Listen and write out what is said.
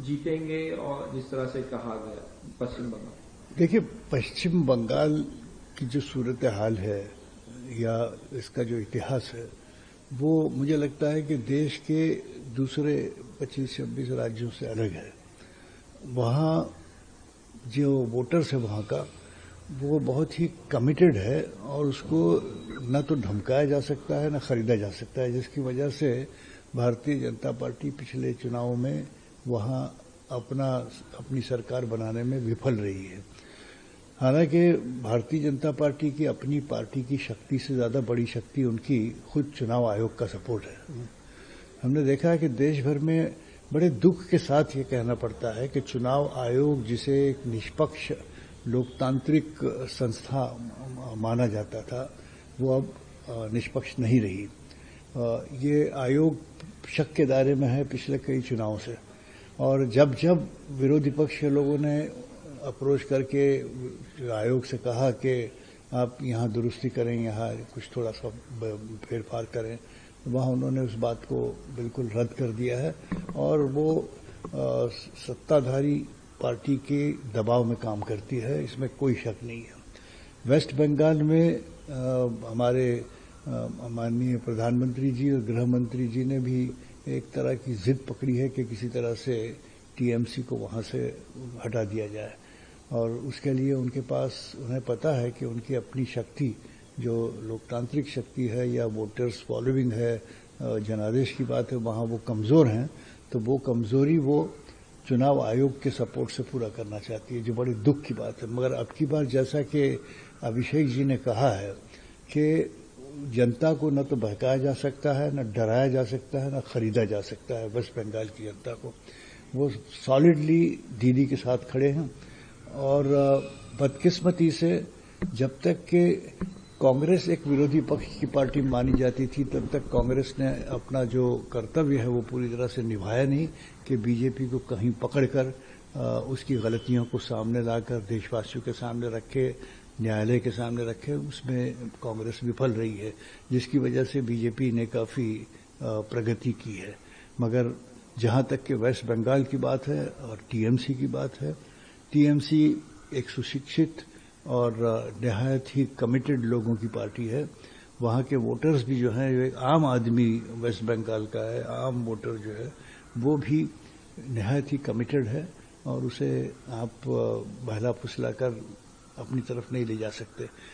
जीतेंगे और जिस तरह से कहा गया पश्चिम बंगाल? देखिए, पश्चिम बंगाल की जो सूरत हाल है या इसका जो इतिहास है, वो मुझे लगता है कि देश के दूसरे 25-26 राज्यों से अलग है। वहाँ जो वोटर्स है वहाँ का, वो बहुत ही कमिटेड है और उसको न तो धमकाया जा सकता है न खरीदा जा सकता है, जिसकी वजह से भारतीय जनता पार्टी पिछले चुनावों में वहाँ अपनी सरकार बनाने में विफल रही है। हालांकि भारतीय जनता पार्टी की अपनी पार्टी की शक्ति से ज्यादा बड़ी शक्ति उनकी खुद चुनाव आयोग का सपोर्ट है। हमने देखा है कि देश भर में बड़े दुख के साथ ये कहना पड़ता है कि चुनाव आयोग, जिसे एक निष्पक्ष लोकतांत्रिक संस्था माना जाता था, वो अब निष्पक्ष नहीं रही। ये आयोग शक के दायरे में है पिछले कई चुनावों से, और जब जब विरोधी पक्ष के लोगों ने अप्रोच करके आयोग से कहा कि आप यहाँ दुरुस्ती करें, यहाँ कुछ थोड़ा सा फेरफार करें, वहाँ उन्होंने उस बात को बिल्कुल रद्द कर दिया है और वो सत्ताधारी पार्टी के दबाव में काम करती है, इसमें कोई शक नहीं है। वेस्ट बंगाल में हमारे माननीय प्रधानमंत्री जी और गृह मंत्री जी ने भी एक तरह की जिद पकड़ी है कि किसी तरह से टीएमसी को वहां से हटा दिया जाए, और उसके लिए उन्हें पता है कि उनकी अपनी शक्ति, जो लोकतांत्रिक शक्ति है या वोटर्स फॉलोइंग है, जनादेश की बात है, वहां वो कमजोर हैं। तो वो कमजोरी वो चुनाव आयोग के सपोर्ट से पूरा करना चाहती है, जो बड़ी दुख की बात है। मगर अब की बार जैसा कि अभिषेक जी ने कहा है कि जनता को न तो बहकाया जा सकता है, न डराया जा सकता है, न खरीदा जा सकता है। वेस्ट बंगाल की जनता को वो सॉलिडली दीदी के साथ खड़े हैं, और बदकिस्मती से जब तक कि कांग्रेस एक विरोधी पक्ष की पार्टी मानी जाती थी, तब तक कांग्रेस ने अपना जो कर्तव्य है वो पूरी तरह से निभाया नहीं कि बीजेपी को कहीं पकड़कर उसकी गलतियों को सामने लाकर देशवासियों के सामने रखे, न्यायालय के सामने रखे। उसमें कांग्रेस विफल रही है, जिसकी वजह से बीजेपी ने काफी प्रगति की है। मगर जहां तक कि वेस्ट बंगाल की बात है और टीएमसी की बात है, टीएमसी एक सुशिक्षित और निहायत ही कमिटेड लोगों की पार्टी है। वहां के वोटर्स भी जो हैं, एक आम आदमी वेस्ट बंगाल का है, आम वोटर जो है वो भी निहायत ही कमिटेड है, और उसे आप बहला फुसला कर अपनी तरफ नहीं ले जा सकते।